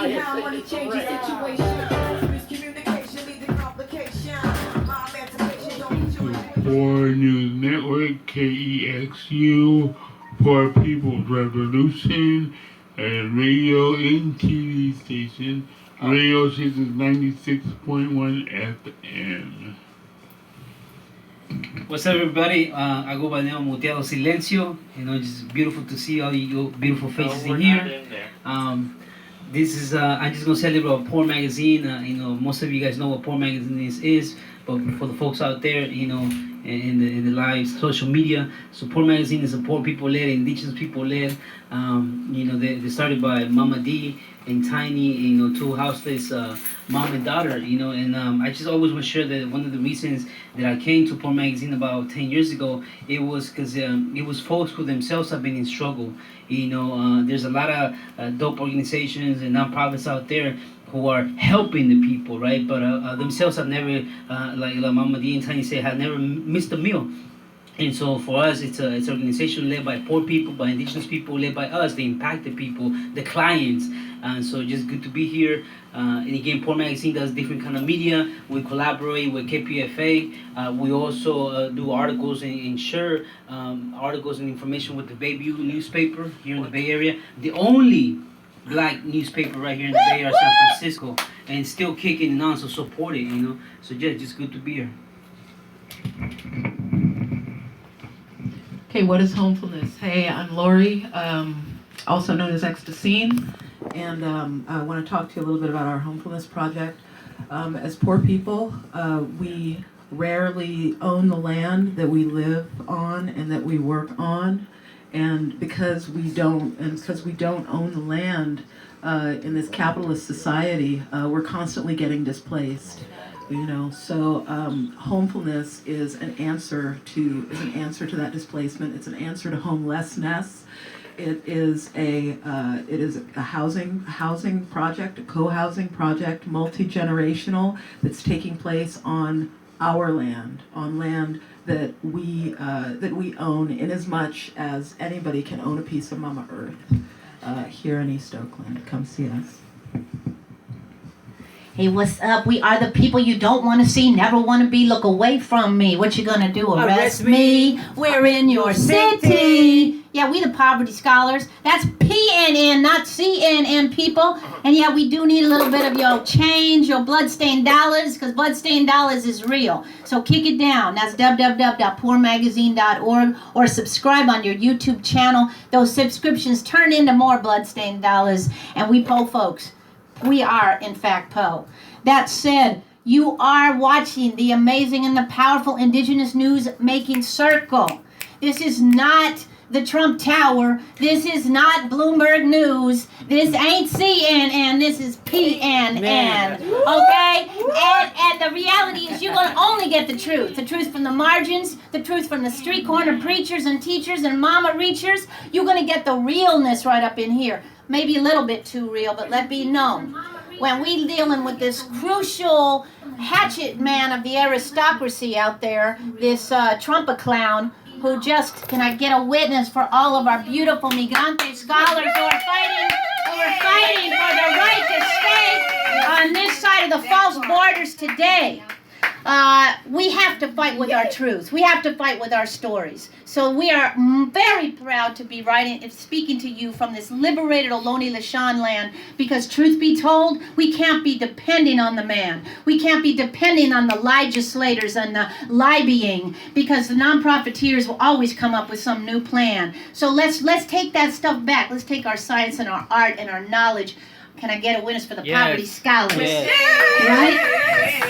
funny how money changes situation. Miscommunication leads to complication. My emancipation don't need you. For News Network, KEXU, for People's Revolution, and radio and TV station. Radio station 96.1 FM. What's up, everybody? I go by the name of Muteado Silencio. You know, just beautiful to see all you beautiful faces in here. This is, I'm just going to tell you about Poor Magazine. You know, most of you guys know what Poor Magazine is, but for the folks out there, you know, in the live social media, so Poor Magazine is a poor people-led, indigenous people-led. You know, they started by Mama D and Tiny, you know, two houseless mom and daughter, you know, and I just always want to share that one of the reasons that I came to Poor Magazine about 10 years ago, it was because it was folks who themselves have been in struggle. You know, there's a lot of dope organizations and nonprofits out there who are helping the people, right? But themselves have never, like Mama D and Tiny say, have never missed a meal. And so for us, it's an organization led by poor people, by indigenous people, led by us, the impacted people, the clients. And so just good to be here. And again, Poor Magazine does different kind of media. We collaborate with KPFA. We also do articles and share articles and information with the Bayview newspaper here in the Bay Area. The only black newspaper right here in the Bay Area, San Francisco, and still kicking and on, so support it, you know. So just good to be here. Okay, what is homefulness? Hey, I'm Lori, also known as Ecstasine, and I want to talk to you a little bit about our homefulness project. As poor people, we rarely own the land that we live on and that we work on, and because we don't own the land in this capitalist society, we're constantly getting displaced. You know, so homefulness is an answer to that displacement. It's an answer to homelessness. It is a housing project, a co-housing project, multi-generational, that's taking place on our land, on land that we own, in as much as anybody can own a piece of Mama Earth here in East Oakland. Come see us. Hey, what's up? We are the people you don't want to see, never want to be. Look away from me. What you gonna do? Arrest me? We're in your city. Yeah, we the Poverty Scholars. That's PNN, not CNN, people. And yeah, we do need a little bit of your change, your bloodstained dollars, because bloodstained dollars is real. So kick it down. That's www.poormagazine.org, or subscribe on your YouTube channel. Those subscriptions turn into more bloodstained dollars, and we po folks. We are, in fact, Poe. That said, you are watching the amazing and the powerful Indigenous News Making Circle. This is not the Trump Tower. This is not Bloomberg News. This ain't CNN. This is PNN. Okay? And the reality is you're going to only get the truth. The truth from the margins, the truth from the street corner preachers and teachers and mama reachers. You're going to get the realness right up in here. Maybe a little bit too real, but let be known. When we dealing with this crucial hatchet man of the aristocracy out there, this Trumpa clown, who just, can I get a witness for all of our beautiful migrante scholars who are fighting for the right to stay on this side of the false borders today. We have to fight with our truth. We have to fight with our stories. So we are very proud to be speaking to you from this liberated Ohlone Lashan land, because truth be told, we can't be depending on the man. We can't be depending on the legislators and the lobbying, because the non-profiteers will always come up with some new plan. So let's take that stuff back. Let's take our science and our art and our knowledge. Can I get a witness for the Poverty Scholars? Yes. Right?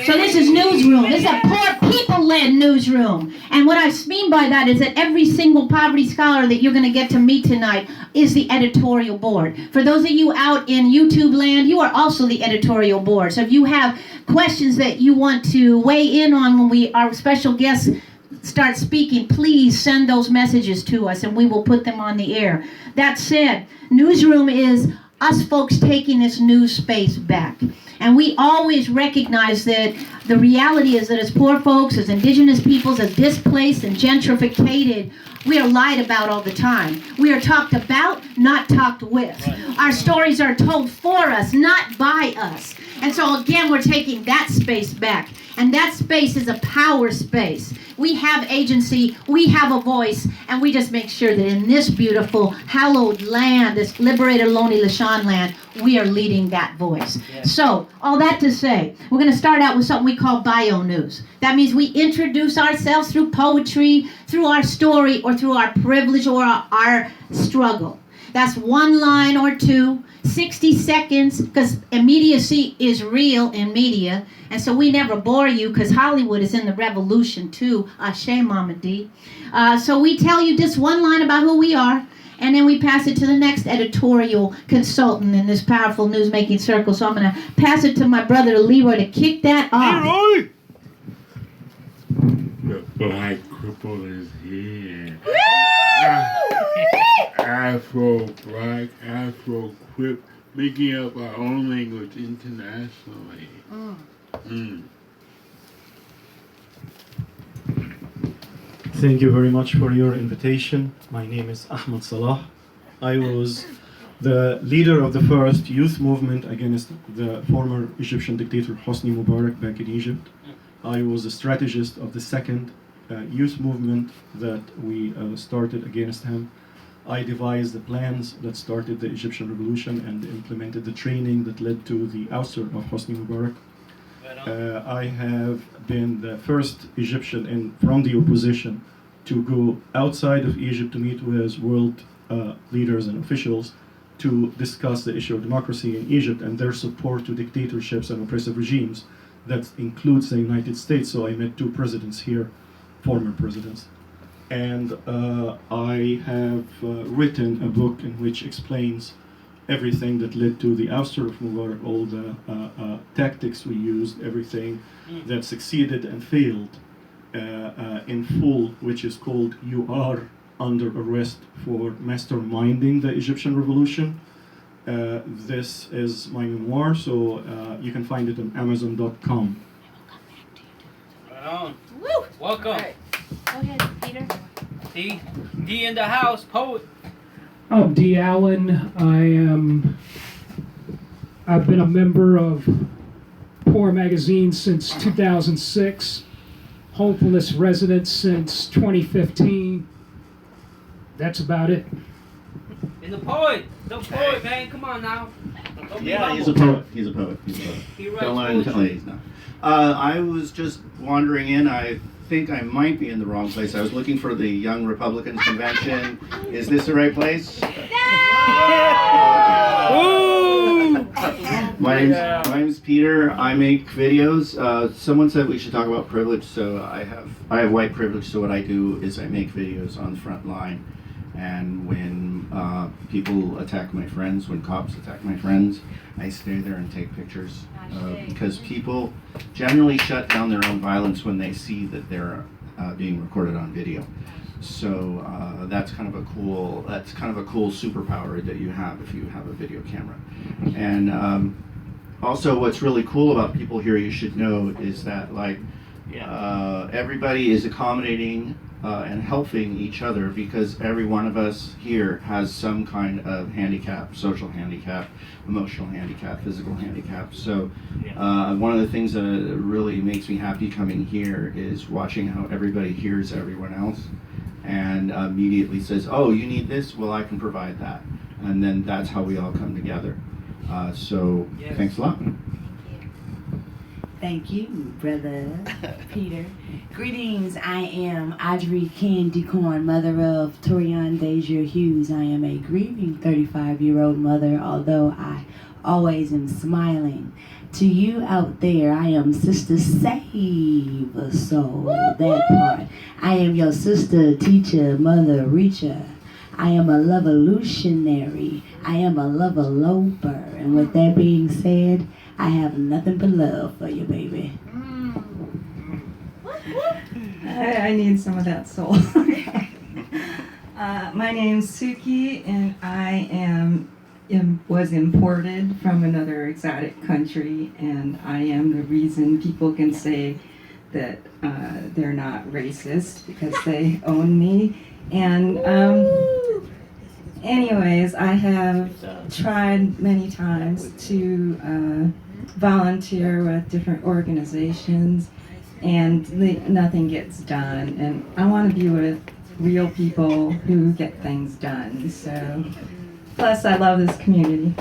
So this is Newsroom. This is a poor people-led newsroom. And what I mean by that is that every single Poverty Scholar that you're going to get to meet tonight is the editorial board. For those of you out in YouTube land, you are also the editorial board. So if you have questions that you want to weigh in on when our special guests start speaking, please send those messages to us and we will put them on the air. That said, Newsroom is us folks taking this news space back. And we always recognize that the reality is that as poor folks, as indigenous peoples, as displaced and gentrificated, We are lied about all the time. We are talked about, not talked with. Our stories are told for us, not by us. And so again, we're taking that space back. And that space is a power space. We have agency, we have a voice, and we just make sure that in this beautiful, hallowed land, this liberated Lonely Lashawn land, we are leading that voice. Yes. So, all that to say, we're going to start out with something we call bio news. That means we introduce ourselves through poetry, through our story, or through our privilege or our struggle. That's one line or two, 60 seconds, because immediacy is real in media. And so we never bore you, because Hollywood is in the revolution too. Ashe, Mama D. So we tell you just one line about who we are, and then we pass it to the next editorial consultant in this powerful news-making circle. So I'm going to pass it to my brother Leroy to kick that off. Leroy! The black cripple is here. Afro, black, Afro, crip, making up our own language internationally. Thank you very much for your invitation. My name is Ahmed Salah. I was the leader of the first youth movement against the former Egyptian dictator Hosni Mubarak back in Egypt. I was a strategist of the second youth movement that we started against him. I devised the plans that started the Egyptian revolution and implemented the training that led to the ouster of Hosni Mubarak. I have been the first Egyptian from the opposition to go outside of Egypt to meet with world leaders and officials to discuss the issue of democracy in Egypt and their support to dictatorships and oppressive regimes. That includes the United States. So I met two presidents here, former presidents. And I have written a book in which explains everything that led to the ouster of Mubarak, all the tactics we used, everything that succeeded and failed in full, which is called "You Are Under Arrest for Masterminding the Egyptian Revolution." This is my memoir, so you can find it on Amazon.com. Right on. Woo! Welcome. Right. Go ahead, Peter. D in the house, poet. I'm D. Allen. I've been a member of Poor Magazine since 2006. Hopefulness resident since 2015. That's about it. And the poet, man, come on now. Yeah, he's a poet. He's a poet. He writes Don't learn until poetry. he's not. I was just wandering in. I think I might be in the wrong place. I was looking for the Young Republicans Convention. Is this the right place? My name's Peter. I make videos. Someone said we should talk about privilege, so I have white privilege. So what I do is I make videos on the front line, and when people attack my friends, when cops attack my friends, I stay there and take pictures because people generally shut down their own violence when they see that they're being recorded on video. So that's kind of a cool superpower that you have if you have a video camera. And also, what's really cool about people here, you should know, is that everybody is accommodating and helping each other because every one of us here has some kind of handicap, social handicap, emotional handicap, physical handicap. So one of the things that really makes me happy coming here is watching how everybody hears everyone else and immediately says, oh, you need this? Well, I can provide that. And then that's how we all come together. Thanks a lot. Thank you, Brother Peter. Greetings, I am Audrey Candy Corn, mother of Torian Deja Hughes. I am a grieving 35-year-old mother, although I always am smiling. To you out there, I am Sister Save a Soul, that part. I am your sister, teacher, mother, reacher. I am a lovolutionary. I am a lover-loper. And with that being said, I have nothing but love for you, baby. I need some of that soul. My name's Suki, and I was imported from another exotic country, and I am the reason people can say that they're not racist because they own me And anyways, I have tried many times to volunteer with different organizations, and nothing gets done. And I want to be with real people who get things done. So, plus I love this community.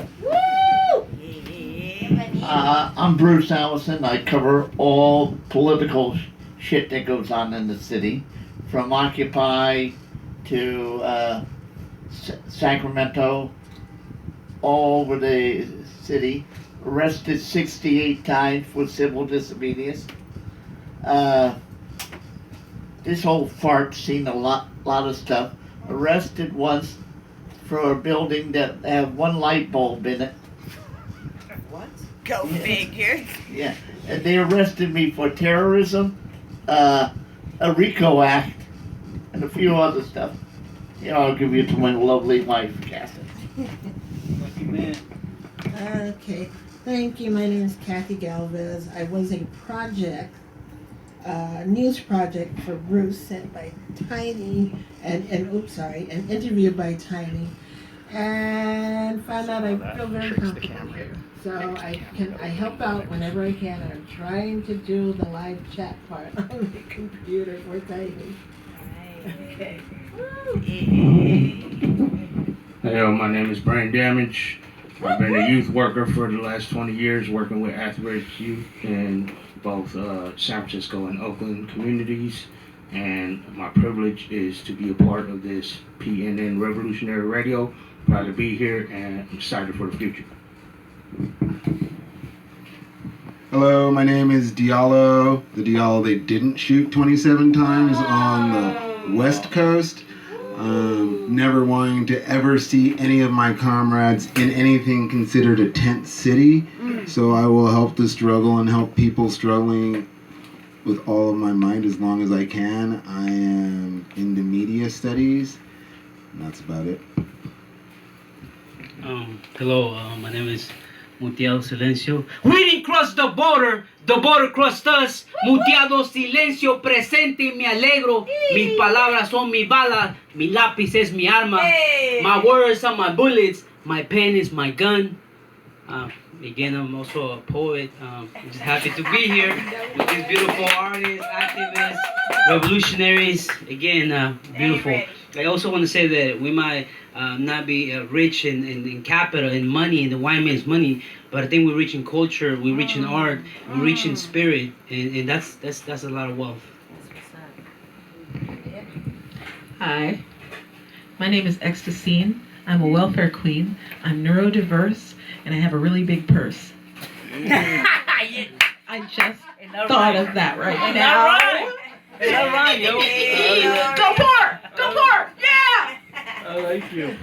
I'm Bruce Allison. I cover all political shit that goes on in the city, from Occupy to Sacramento, all over the city. Arrested 68 times for civil disobedience. This whole fart seen a lot of stuff. Arrested once for a building that had one light bulb in it. Go figure. Yeah, and they arrested me for terrorism, a RICO Act, and a few other stuff. You know, I'll give you to my lovely wife, Kathy. Lucky man. Okay, thank you. My name is Kathy Galvez. I was a news project for Bruce, sent by Tiny, and interviewed by Tiny, and found out I feel very comfortable here. So I help out whenever I can, and I'm trying to do the live chat part on the computer for Tiny. Okay. Hello, my name is Brain Damage. I've been a youth worker for the last 20 years, working with at-risk youth in both San Francisco and Oakland communities. And my privilege is to be a part of this PNN Revolutionary Radio. Proud to be here and excited for the future. Hello, my name is Diallo, the Diallo they didn't shoot 27 times on the West Coast. Never wanting to ever see any of my comrades in anything considered a tent city. So I will help the struggle and help people struggling with all of my mind as long as I can. I am into media studies, and that's about it. Hello, my name is Muteado Silencio. We didn't cross the border crossed us. Muteado Silencio, presente y me alegro. Mis palabras son mi bala, mi lápiz es mi arma. My words are my bullets, my pen is my gun. Again, I'm also a poet. I'm just happy to be here with these beautiful artists, activists, revolutionaries. Again, beautiful. I also want to say that we might not be rich in capital, in money, in the white man's money, but I think we're rich in culture, we're rich in art, we're rich in spirit, and that's a lot of wealth. Hi, my name is Ecstasine. I'm a welfare queen. I'm neurodiverse, and I have a really big purse. I just thought of that right now. All right, yo. Go poor! Go poor! Yeah! I like you.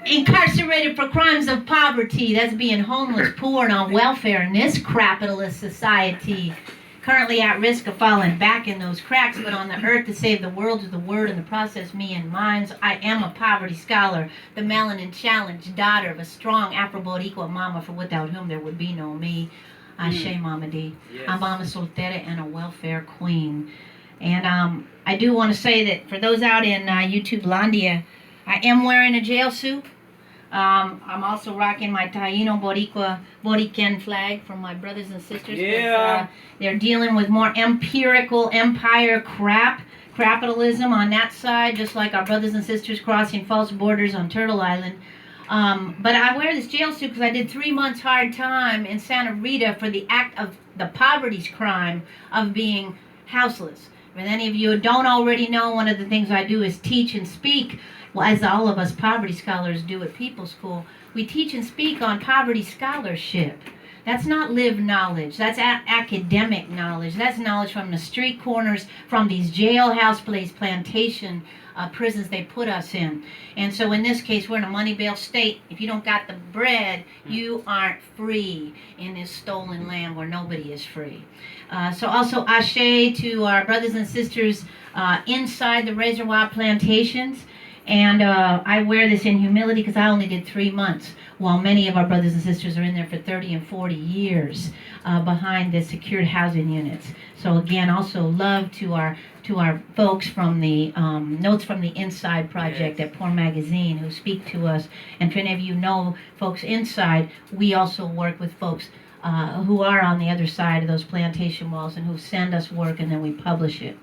Incarcerated for crimes of poverty. That's being homeless, poor, and on welfare in this capitalist society. Currently at risk of falling back in those cracks, but on the earth to save the world with the word and the process, me and mine. So I am a poverty scholar, the melanin challenged daughter of a strong Afro-Boricua mama, for without whom there would be no me. Ashe Mama D. Yes. I'm Mama Soltera and a welfare queen. And I do want to say that for those out in YouTube Landia, I am wearing a jail suit. I'm also rocking my Taino Borican flag from my brothers and sisters. Yeah. They're dealing with more empirical empire capitalism on that side, just like our brothers and sisters crossing false borders on Turtle Island. But I wear this jail suit because I did 3 months hard time in Santa Rita for the act of the poverty's crime of being houseless. If any of you don't already know, one of the things I do is teach and speak, well, as all of us poverty scholars do at People's School. We teach and speak on poverty scholarship. That's not lived knowledge. That's academic knowledge. That's knowledge from the street corners, from these jailhouse place plantation prisons they put us in. And so in this case, we're in a money bail state. If you don't got the bread, you aren't free in this stolen land where nobody is free. So also ashe to our brothers and sisters inside the Razor Wild plantations. And I wear this in humility because I only did 3 months, while many of our brothers and sisters are in there for 30 and 40 years behind the secured housing units. So again, also love to our folks from the Notes from the Inside project at Poor Magazine who speak to us. And if any of you know folks inside, we also work with folks who are on the other side of those plantation walls and who send us work and then we publish it.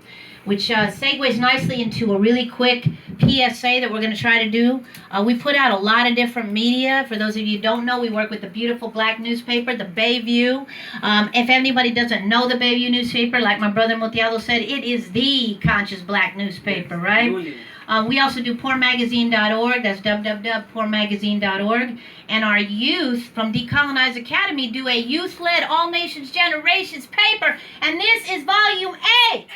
Which segues nicely into a really quick PSA that we're going to try to do. We put out a lot of different media. For those of you who don't know, we work with the beautiful black newspaper, the Bayview. If anybody doesn't know the Bayview newspaper, like my brother Motiado said, it is the conscious black newspaper, right? We also do poormagazine.org. That's www.poormagazine.org. And our youth from Decolonize Academy do a youth-led All Nations Generations paper. And this is volume 8.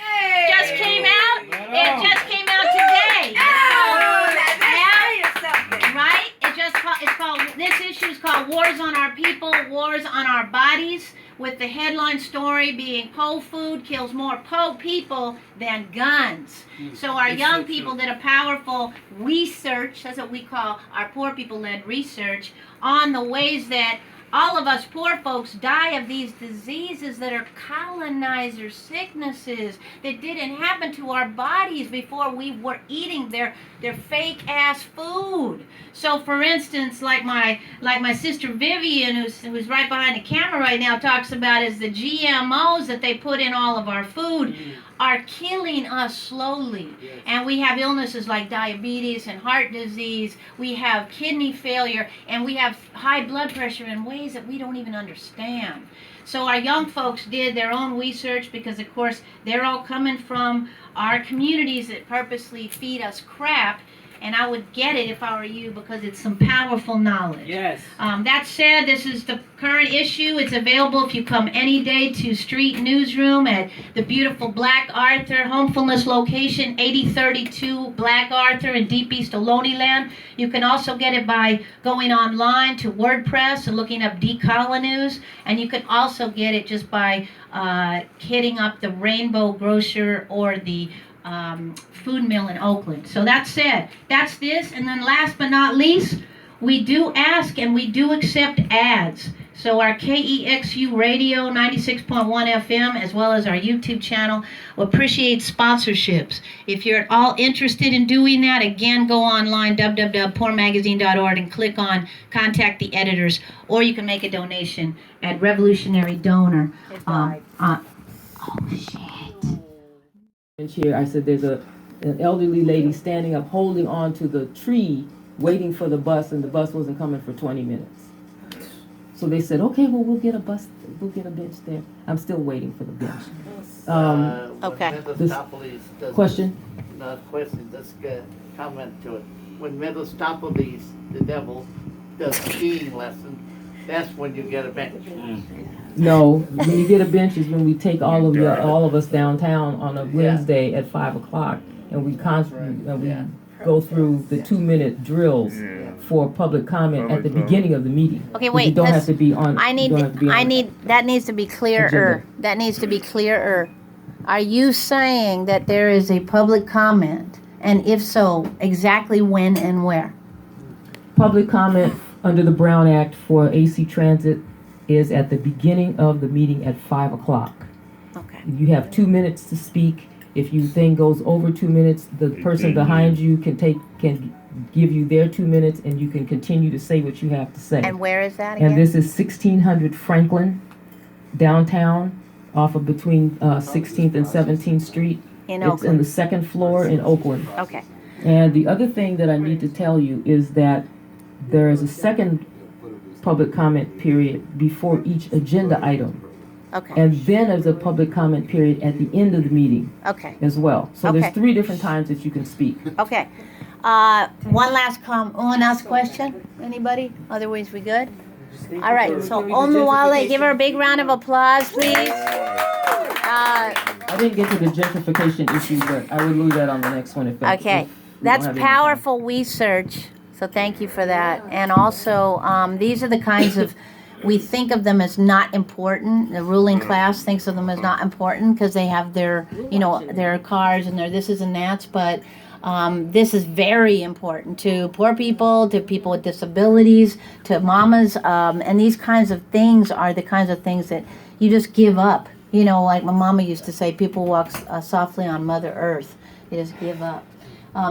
Just came out. It just came out today. Right? It's called, this issue is called Wars on Our People, Wars on Our Bodies, with the headline story being Po food kills more Po people than guns. So our young people did a powerful research, that's what we call our poor people-led research, on the ways that all of us poor folks die of these diseases that are colonizer sicknesses that didn't happen to our bodies before we were eating their fake ass food. So for instance, like my sister Vivian, who's right behind the camera right now, talks about is the GMOs that they put in all of our food are killing us slowly. And we have illnesses like diabetes and heart disease, we have kidney failure, and we have high blood pressure in ways that we don't even understand. So our young folks did their own research because, of course, they're all coming from our communities that purposely feed us crap. And I would get it if I were you because it's some powerful knowledge. Yes. That said, this is the current issue. It's available if you come any day to Street Newsroom at the beautiful Black Arthur Homefulness location, 8032 Black Arthur in Deep East Ohlone Land. You can also get it by going online to WordPress and looking up Decolonize. And you can also get it just by hitting up the Rainbow Grocer or the food mill in Oakland. So that said, that's this. And then last but not least, we do ask and we do accept ads. So our KEXU radio 96.1 FM as well as our YouTube channel will appreciate sponsorships. If you're at all interested in doing that, again, go online www.poormagazine.org and click on contact the editors, or you can make a donation at Revolutionary Donor. Oh shit. Here, I said there's an elderly lady standing up holding on to the tree waiting for the bus, and the bus wasn't coming for 20 minutes. So they said, okay, well, we'll get a bench there. I'm still waiting for the bench. Okay. Question? Not question, just a comment to it. When Mephistopheles, the devil, does skiing lesson, that's when you get a bench. No, when you get a bench is when we take all of us downtown on a Wednesday at 5 o'clock, and we go through the 2-minute drills for public comment at the beginning of the meeting. Okay, wait. You don't have to be on. That needs to be clearer. That needs to be clearer. Are you saying that there is a public comment, and if so, exactly when and where? Public comment under the Brown Act for AC Transit is at the beginning of the meeting at 5 o'clock. Okay. You have 2 minutes to speak. If your thing goes over 2 minutes, the person behind you can give you their 2 minutes, and you can continue to say what you have to say. And where is that again? And this is 1600 Franklin, downtown, off of between 16th and 17th Street. In It's in the second floor in Oakland. Okay. And the other thing that I need to tell you is that there is a second public comment period before each agenda item. Okay. And then there's a public comment period at the end of the meeting. Okay. As well. So Okay. there's 3 different times that you can speak. Okay. One last question. Anybody? Otherwise, we good? All right. So Omuwale, give her a big round of applause, please. I didn't get to the gentrification issue, but I will leave that on the next one. Okay. That's powerful research. So thank you for that. And also, these are the kinds of we think of them as not important. The ruling class thinks of them as not important because they have their, their cars and their this and that's. But this is very important to poor people, to people with disabilities, to mamas. And these kinds of things are the kinds of things that you just give up. Like my mama used to say, people walk softly on Mother Earth. You just give up.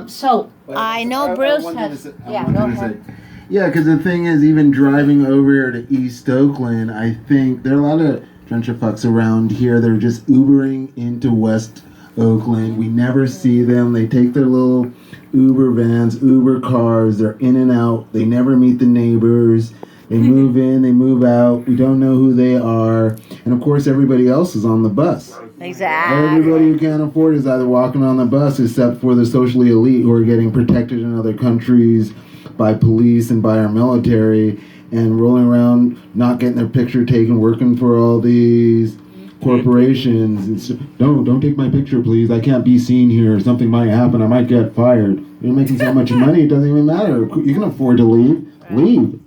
So I know Bruce has. Yeah, go ahead. Yeah, because the thing is, even driving over to East Oakland, I think there are a lot of gentrifucks around here that are just Ubering into West Oakland. We never see them. They take their little Uber vans, Uber cars. They're in and out. They never meet the neighbors. They move in, they move out. We don't know who they are. And of course, everybody else is on the bus. Exactly. Everybody who can't afford is either walking on the bus, except for the socially elite who are getting protected in other countries by police and by our military, and rolling around not getting their picture taken, working for all these corporations. Don't take my picture, please. I can't be seen here. Something might happen. I might get fired. You're making so much money, it doesn't even matter. You can afford to leave. Leave.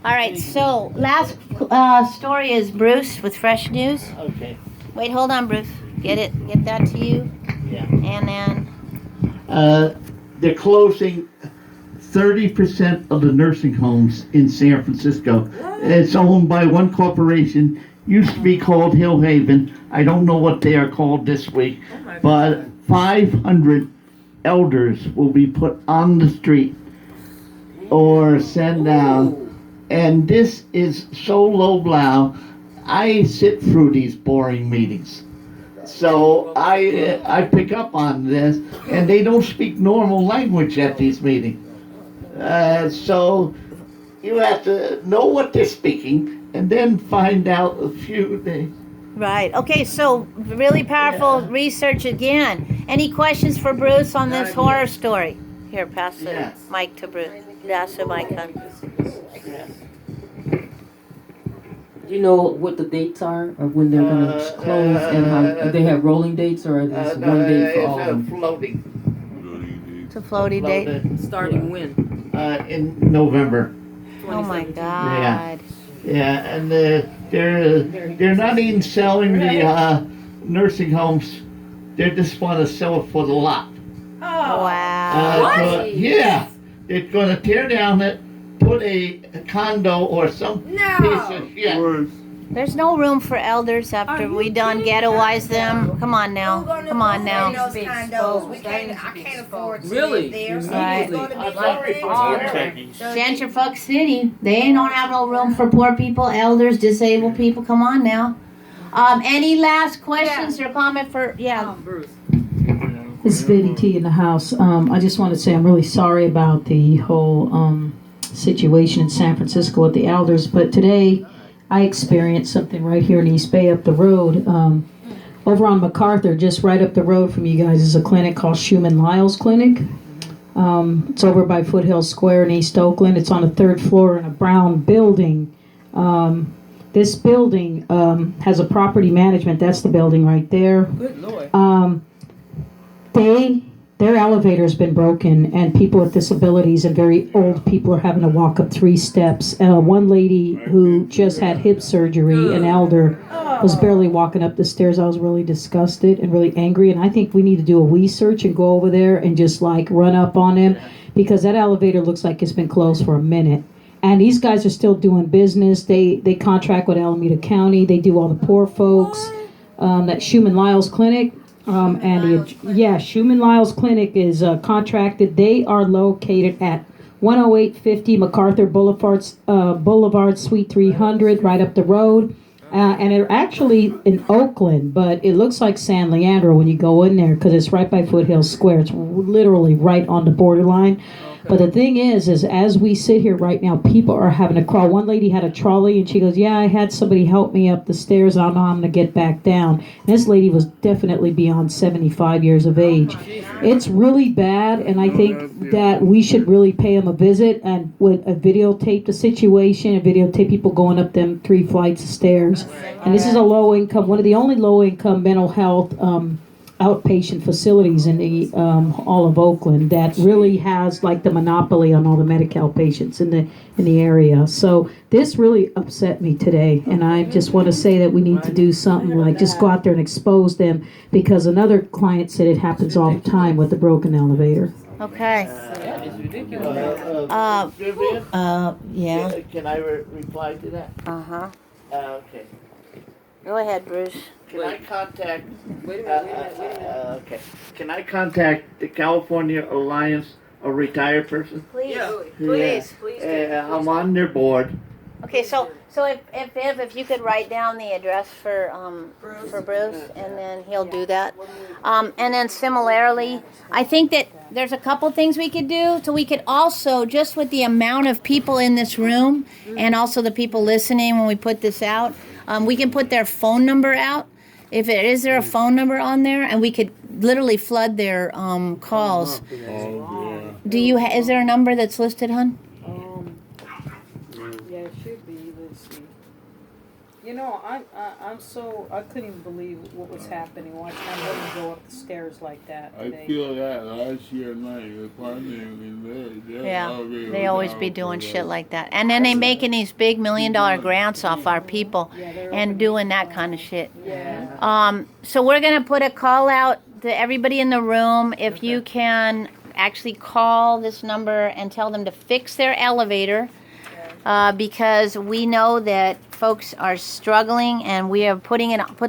All right, so last story is Bruce with fresh news. Okay. Wait, hold on, Bruce. Get that to you. Yeah. And then They're closing 30% of the nursing homes in San Francisco. It's owned by one corporation. Used to be called Hill Haven. I don't know what they are called this week, but 500 elders will be put on the street or sent down. And this is so lowbrow. I sit through these boring meetings. So I pick up on this, and they don't speak normal language at these meetings. So you have to know what they're speaking and then find out a few things. right. Okay, so really powerful research again. Any questions for Bruce on this horror story? Here, pass the mic to Bruce. Pass the mic on. Do you know what the dates are of when they're going to close, and how do they have rolling dates, or is this one date for all of them? Floating. It's a floaty date. Starting when? In November. Oh my God. Yeah, and they're not even selling the nursing homes. They just want to sell it for the lot. Oh wow. Yeah, they're going to tear down it, put a condo or some piece of shit. There's no room for elders after we done ghettoize them. Come on now. Come on now. Those condos. I can't afford to Really? live there. Right. Right. Gentrifuck City. They don't have no room for poor people, elders, disabled people. Come on now. Any last questions or comment for Bruce? It's Vinny T in the house. I just want to say I'm really sorry about the whole situation in San Francisco with the elders, but today I experienced something right here in East Bay up the road. Over on MacArthur, just right up the road from you guys, is a clinic called Schumann Lyles Clinic. It's over by Foothill Square in East Oakland. It's on the 3rd floor in a brown building. This building has a property management. That's the building right there. Good Lord. Their elevator's been broken, and people with disabilities and very old people are having to walk up 3 steps. One lady who just had hip surgery, an elder, was barely walking up the stairs. I was really disgusted and really angry, and I think we need to do a research and go over there and just like run up on him, because that elevator looks like it's been closed for a minute. And these guys are still doing business. They contract with Alameda County. They do all the poor folks. That Schumann Lyles Clinic. Schumann Lyles Clinic is contracted. They are located at 10850 MacArthur Boulevard, Suite 300, right up the road. And they're actually in Oakland, but it looks like San Leandro when you go in there, because it's right by Foothill Square. It's literally right on the borderline. But the thing is as we sit here right now, people are having to crawl. One lady had a trolley, and she goes, yeah, I had somebody help me up the stairs. I don't know how I'm going to get back down. And this lady was definitely beyond 75 years of age. It's really bad, and I think that we should really pay them a visit and with a videotape the situation, and videotape people going up them 3 flights of stairs. And this is a low-income, one of the only low-income mental health outpatient facilities in the all of Oakland that really has like the monopoly on all the Medi-Cal patients in the area. So this really upset me today, and I just want to say that we need to do something like just go out there and expose them, because another client said it happens all the time with the broken elevator. Okay. It's ridiculous. Yeah. Can I reply to that? Uh-huh. Okay. Go ahead, Bruce. Can I contact? Wait a minute. Okay. Can I contact the California Alliance of Retired Persons? Please. Yeah. I'm on their board. Okay, so if you could write down the address for Bruce, and then he'll do that. And then similarly, I think that there's a couple things we could do. So we could also, just with the amount of people in this room, and also the people listening when we put this out, we can put their phone number out. If it is there a phone number on there, and we could literally flood their calls. Do you? Is there a number that's listed, hon? Yeah, it should be. Let's see. You know, I couldn't even believe what was happening. Watching my mother go up the stairs like that. I feel that last year night, the partner Yeah, they always be doing shit like that. And then they making these big $1 million grants off our people and doing that kind of shit. So we're going to put a call out to everybody in the room. If you can actually call this number and tell them to fix their elevator, because we know that folks are struggling, and we are put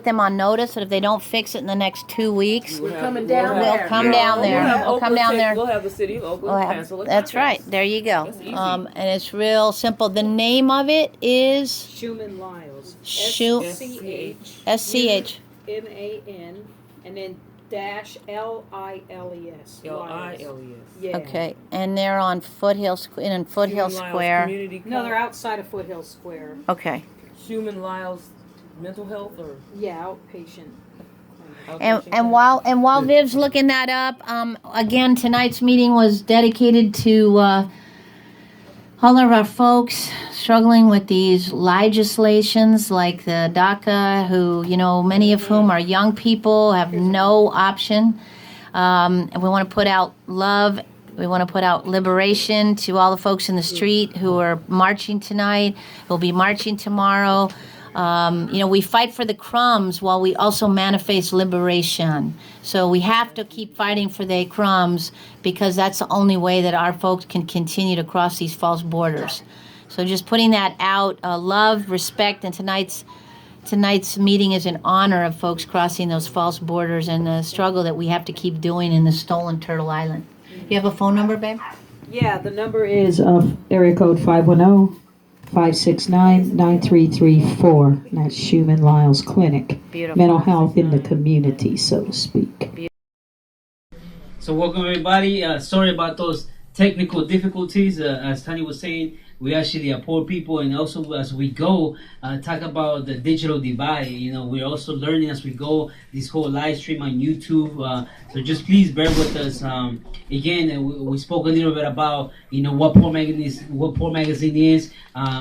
them on notice that if they don't fix it in the next 2 weeks, We're coming down we'll there. come down there. We'll come down there. We'll have the city of Oakland cancel it. That's right. There you go. And it's real simple. The name of it is Schumann Lyles. SCH. MAN, and then dash LILES. LILES. Yeah. Okay, and they're on Foothill Square. No, they're outside of Foothill Square. Okay. Human Lyles mental health, or Yeah, outpatient. And while Viv's looking that up, again, tonight's meeting was dedicated to all of our folks struggling with these legislations like the DACA, who, many of whom are young people, have no option. And we want to put out love. We want to put out liberation to all the folks in the street who are marching tonight, who'll be marching tomorrow. We fight for the crumbs while we also manifest liberation. So we have to keep fighting for the crumbs, because that's the only way that our folks can continue to cross these false borders. So just putting that out, love, respect, and tonight's meeting is in honor of folks crossing those false borders and the struggle that we have to keep doing in the stolen Turtle Island. You have a phone number, babe? Yeah, the number is area code 510-569-9334. That's Schumann Lyles Clinic. Beautiful. Mental health in the community, so to speak. So welcome everybody. Sorry about those technical difficulties. As Tani was saying, we actually are poor people, and also as we go, talk about the digital divide. We're also learning as we go. This whole live stream on YouTube. So just please bear with us. Again, we spoke a little bit about what Poor Magazine is.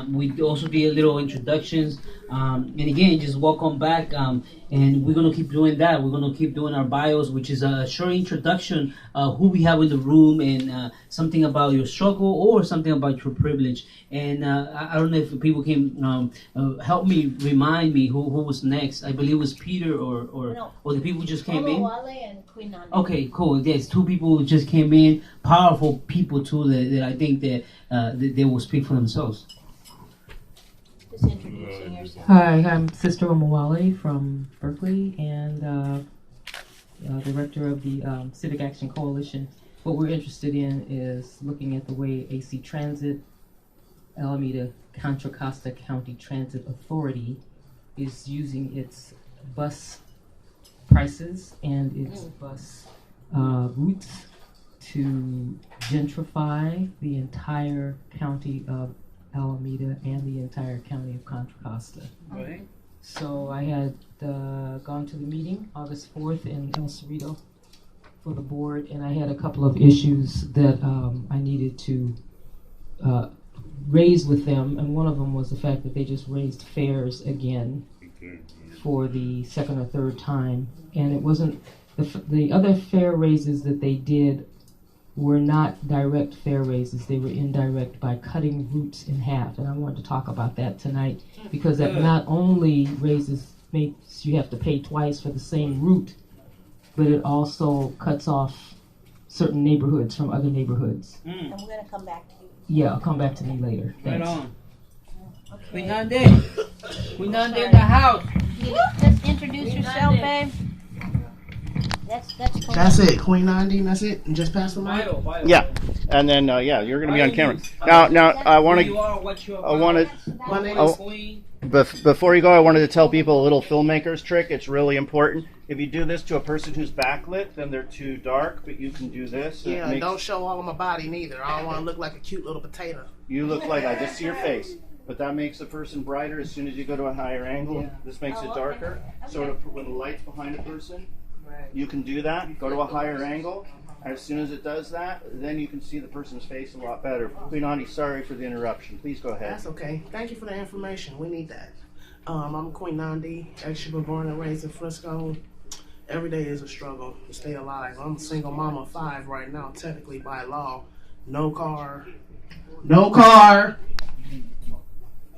We also did a little introductions. And again, just welcome back. And we're gonna keep doing that. We're gonna keep doing our bios, which is a short introduction of who we have in the room, and something about your struggle or something about your privilege. And I don't know if people can help me, remind me who was next. I believe it was Peter or the people who just came in. Okay, cool. There's two people who just came in, powerful people too, that I think that they will speak for themselves. Just introducing yourself. Hi, I'm Sister Omawale from Berkeley, and director of the Civic Action Coalition. What we're interested in is looking at the way AC Transit, Alameda Contra Costa County Transit Authority, is using its bus prices and its bus routes to gentrify the entire county of Alameda and the entire county of Contra Costa. Right. So I had gone to the meeting August 4th in El Cerrito for the board, and I had a couple of issues that I needed to raise with them, and one of them was the fact that they just raised fares again for the second or third time, and it wasn't The other fare raises that they did were not direct fare raises. They were indirect by cutting routes in half. And I wanted to talk about that tonight because that not only makes you have to pay twice for the same route, but it also cuts off certain neighborhoods from other neighborhoods. And we're going to come back to you. Yeah, I'll come back to me later. Thanks. Right on. We not there. We not there in the house. Just introduce yourself, babe. That's cool. That's it, Queen 90, that's it? And just pass the mic? Yeah, and then yeah, you're gonna be on camera. Now, I want to. My name is Queen. Before you go, I wanted to tell people a little filmmaker's trick. It's really important. If you do this to a person who's backlit, then they're too dark. But you can do this. Yeah, and don't show all of my body neither. I don't want to look like a cute little potato. You look like I just see your face. But that makes the person brighter as soon as you go to a higher angle. Yeah. This makes it darker. Sort of when the light's behind a person, you can do that. Go to a higher angle. As soon as it does that, then you can see the person's face a lot better. Queen Andi, sorry for the interruption. Please go ahead. That's okay. Thank you for the information. We need that. I'm Queen Andi. Actually, born and raised in Frisco. Every day is a struggle to stay alive. I'm a single mama of 5 right now, technically by law. No car. No car.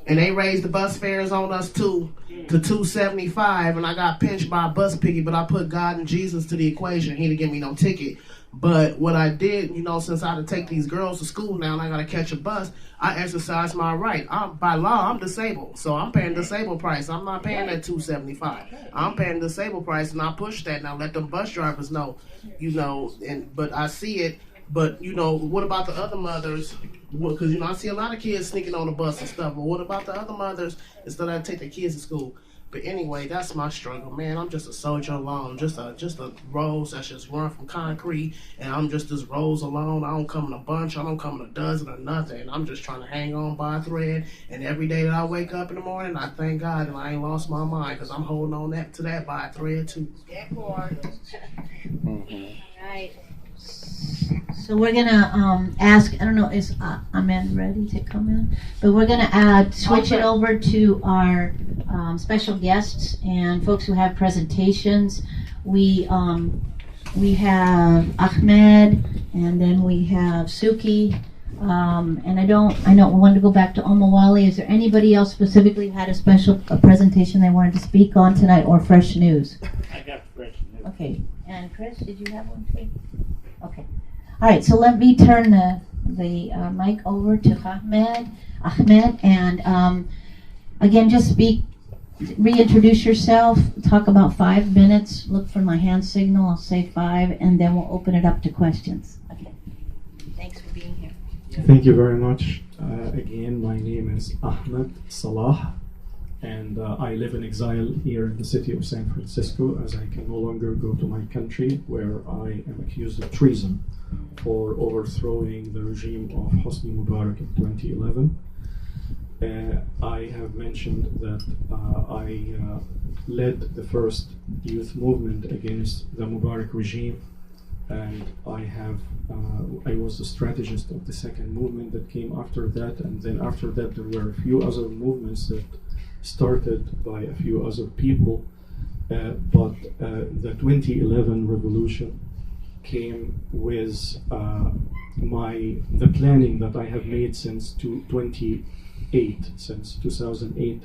And they raised the bus fares on us too to $2.75, and I got pinched by a bus piggy, but I put God and Jesus to the equation. He didn't give me no ticket. But what I did, since I had to take these girls to school now and I got to catch a bus, I exercised my right. By law, I'm disabled, so I'm paying disabled price. I'm not paying that $2.75. I'm paying disabled price, and I push that. Now let them bus drivers know, but I see it. But, what about the other mothers? Because, I see a lot of kids sneaking on the bus and stuff. But what about the other mothers instead of take their kids to school? But anyway, that's my struggle, man. I'm just a soldier alone. Just a rose that's just run from concrete. And I'm just this rose alone. I don't come in a bunch. I don't come in a dozen or nothing. I'm just trying to hang on by a thread. And every day that I wake up in the morning, I thank God that I ain't lost my mind. Because I'm holding on to that by a thread, too. Right. So we're gonna ask. I don't know. Is Ahmed ready to come in? But we're gonna switch it over to our special guests and folks who have presentations. We have Ahmed, and then we have Suki. And I know we wanted to go back to Omawali. Is there anybody else specifically who had a presentation they wanted to speak on tonight, or fresh news? I got fresh news. Okay. And Chris, did you have one too? Okay. All right, so let me turn the mic over to Ahmed, and again, just reintroduce yourself, talk about 5 minutes, look for my hand signal, I'll say 5, and then we'll open it up to questions. Okay, thanks for being here. Thank you very much. Again, my name is Ahmed Salah, and I live in exile here in the city of San Francisco, as I can no longer go to my country, where I am accused of treason for overthrowing the regime of Hosni Mubarak in 2011. I have mentioned that I led the first youth movement against the Mubarak regime, and I was the strategist of the second movement that came after that, and then after that there were a few other movements that started by a few other people, but the 2011 revolution came with the planning that I have made since 2008. Since 2008,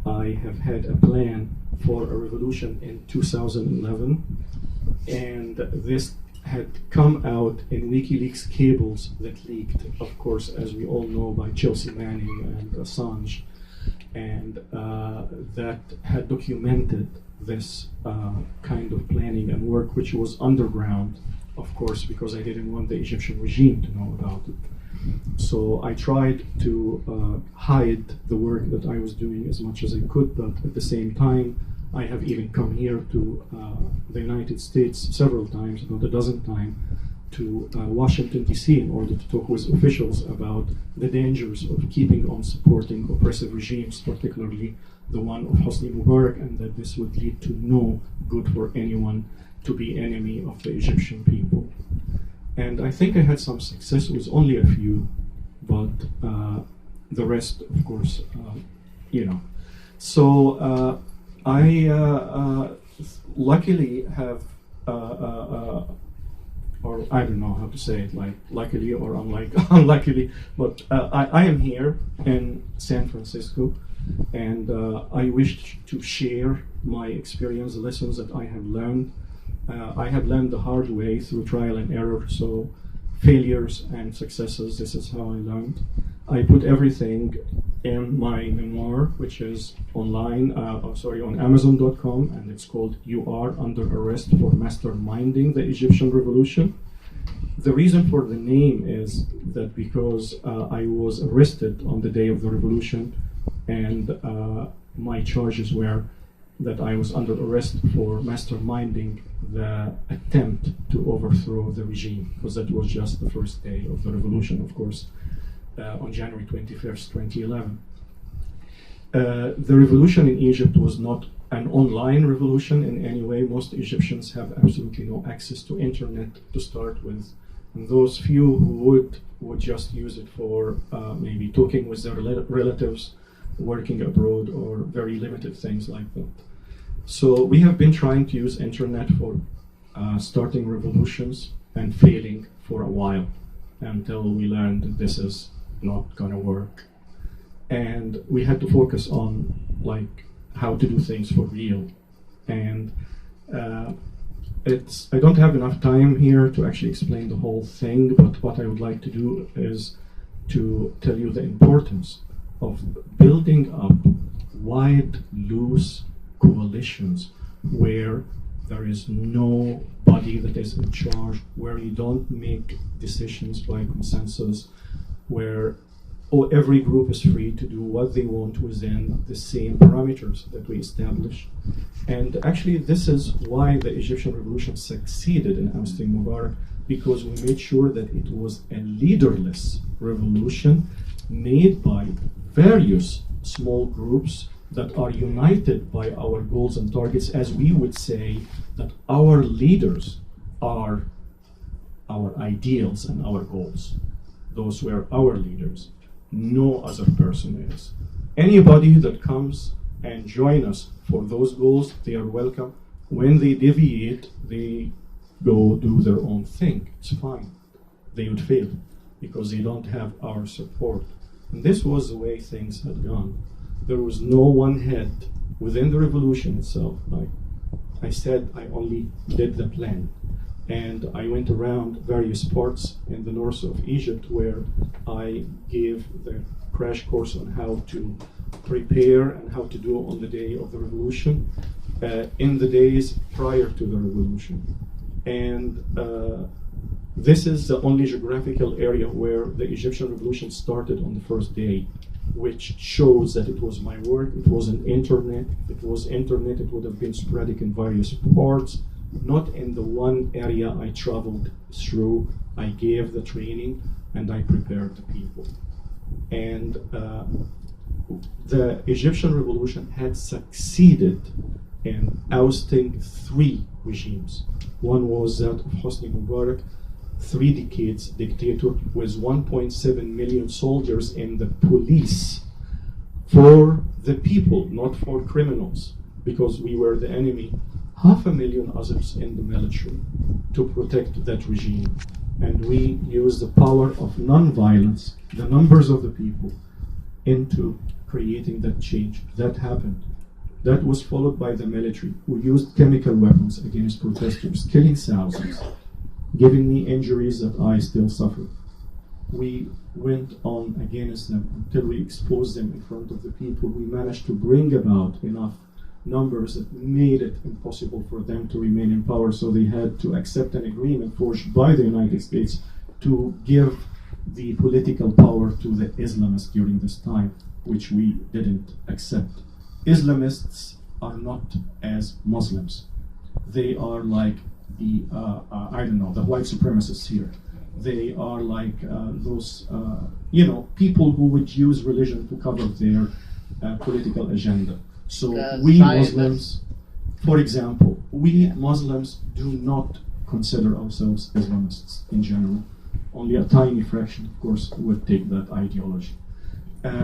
I have had a plan for a revolution in 2011, and this had come out in WikiLeaks cables that leaked, of course, as we all know, by Chelsea Manning and Assange, and that had documented this kind of planning and work, which was underground, of course, because I didn't want the Egyptian regime to know about it. So I tried to hide the work that I was doing as much as I could, but at the same time, I have even come here to the United States several times, about a dozen times, to Washington, D.C. in order to talk with officials about the dangers of keeping on supporting oppressive regimes, particularly the one of Hosni Mubarak, and that this would lead to no good for anyone to be enemy of the Egyptian people. And I think I had some success. It was only a few, but the rest, of course, So I luckily have or I don't know how to say it, like luckily or unluckily, but I am here in San Francisco, and I wish to share my experience, the lessons that I have learned. I have learned the hard way through trial and error, so failures and successes, this is how I learned. I put everything in my memoir, which is online, on Amazon.com, and it's called "You Are Under Arrest for Masterminding the Egyptian Revolution." The reason for the name is that because I was arrested on the day of the revolution, and my charges were that I was under arrest for masterminding the attempt to overthrow the regime, because that was just the first day of the revolution, of course, on January 21st, 2011. The revolution in Egypt was not an online revolution in any way. Most Egyptians have absolutely no access to internet to start with. And those few who would just use it for maybe talking with their relatives, working abroad, or very limited things like that. So we have been trying to use internet for starting revolutions and failing for a while until we learned that this is not gonna work. And we had to focus on like how to do things for real. And I don't have enough time here to actually explain the whole thing, but what I would like to do is to tell you the importance of building up wide, loose coalitions where there is nobody that is in charge, where you don't make decisions by consensus, where every group is free to do what they want within the same parameters that we establish. And actually, this is why the Egyptian revolution succeeded in ousting Mubarak, because we made sure that it was a leaderless revolution made by various small groups that are united by our goals and targets, as we would say that our leaders are our ideals and our goals. Those were our leaders. No other person is. Anybody that comes and join us for those goals, they are welcome. When they deviate, they go do their own thing. It's fine. They would fail because they don't have our support. And this was the way things had gone. There was no one head within the revolution itself. Like I said, I only did the plan. And I went around various parts in the north of Egypt where I gave the crash course on how to prepare and how to do on the day of the revolution, in the days prior to the revolution. And this is the only geographical area where the Egyptian revolution started on the first day, which shows that it was my work. It wasn't internet. If it was internet, it would have been sporadic in various parts, not in the one area I traveled through. I gave the training and I prepared the people. And the Egyptian revolution had succeeded in ousting 3 regimes. One was that of Hosni Mubarak, 3 decades dictator with 1.7 million soldiers in the police for the people, not for criminals, because we were the enemy. 500,000 others in the military to protect that regime. And we used the power of non-violence, the numbers of the people, into creating that change. That happened. That was followed by the military, who used chemical weapons against protesters, killing thousands, giving me injuries that I still suffer. We went on against them until we exposed them in front of the people. We managed to bring about enough numbers that made it impossible for them to remain in power, so they had to accept an agreement forged by the United States to give the political power to the Islamists during this time, which we didn't accept. Islamists are not as Muslims. They are like the, the white supremacists here. They are like those, people who would use religion to cover their political agenda. So we Muslims, for example, we Muslims do not consider ourselves Islamists in general. Only a tiny fraction, of course, would take that ideology.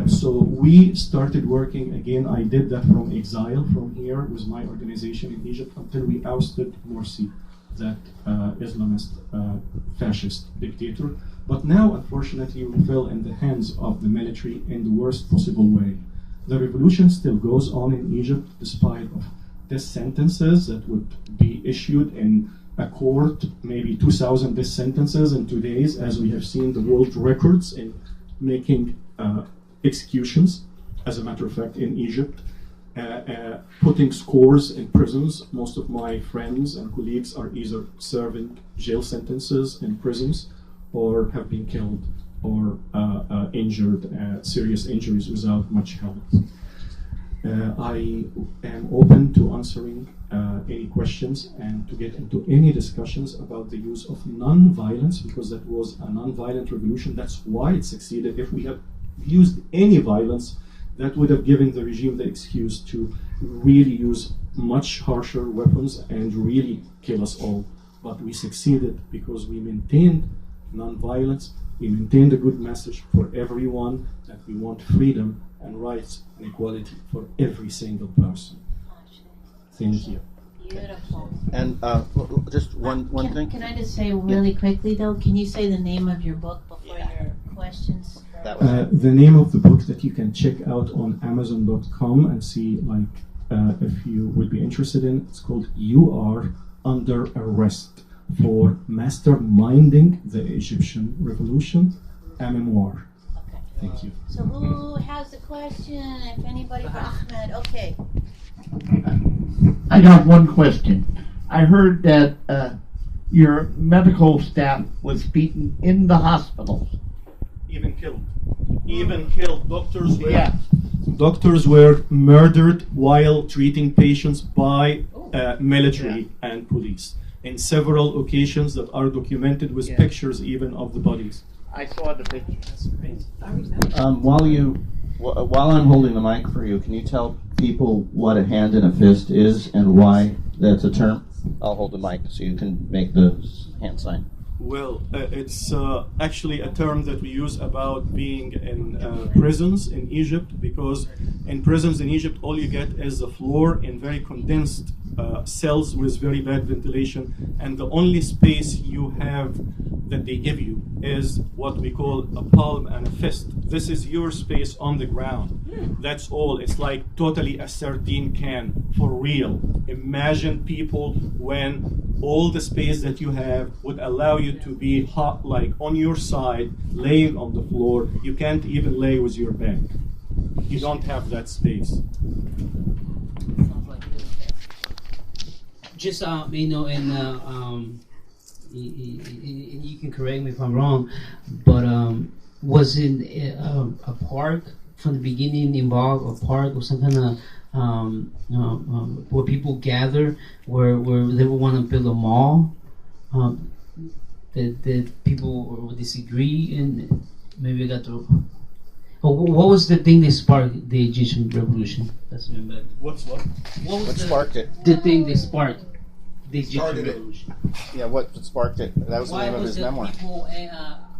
So we started working again. I did that from exile, from here with my organization in Egypt, until we ousted Morsi. that Islamist fascist dictator. But now, unfortunately, we fell in the hands of the military in the worst possible way. The revolution still goes on in Egypt despite of death sentences that would be issued in a court, maybe 2,000 death sentences in 2 days, as we have seen the world records in making executions, as a matter of fact, in Egypt. Putting scores in prisons. Most of my friends and colleagues are either serving jail sentences in prisons or have been killed or injured, serious injuries without much help. I am open to answering any questions and to get into any discussions about the use of non-violence, because that was a non-violent revolution. That's why it succeeded. If we had used any violence, that would have given the regime the excuse to really use much harsher weapons and really kill us all. But we succeeded because we maintained non-violence, we maintained a good message for everyone that we want freedom and rights and equality for every single person. Thank you. Beautiful. And just one thing. Can I just say really quickly though? Can you say the name of your book before your questions? The name of the book that you can check out on Amazon.com and see, like, if you would be interested in, it's called "You Are Under Arrest for Masterminding the Egyptian Revolution," a memoir. Okay. Thank you. So who has the question? If anybody, Ahmed. Okay. I got one question. I heard that your medical staff was beaten in the hospitals. Even killed. Even killed. Doctors were murdered while treating patients by military and police in several occasions that are documented with pictures even of the bodies. I saw the pictures. While I'm holding the mic for you, can you tell people what a hand and a fist is and why that's a term? I'll hold the mic so you can make the hand sign. Well, it's actually a term that we use about being in prisons in Egypt, because in prisons in Egypt all you get is the floor in very condensed cells with very bad ventilation, and the only space you have that they give you is what we call a palm and a fist. This is your space on the ground. That's all. It's like totally a sardine can, for real. Imagine people when all the space that you have would allow you to be hot, like on your side, laying on the floor. You can't even lay with your back. You don't have that space. Just you know, and you can correct me if I'm wrong, but was it a park from the beginning involved, a park or some kind of where people gather, where they would want to build a mall, that people would disagree, and maybe got to. Oh, what was the thing that sparked the Egyptian revolution? That's What sparked it? The thing that sparked the Egyptian Started it. revolution. Yeah, what sparked it? That was the name of his memoir. People,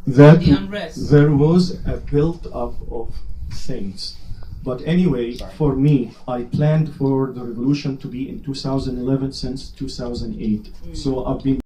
That the unrest. there was a build up of things. But anyway, for me, I planned for the revolution to be in 2011 since 2008. So I've been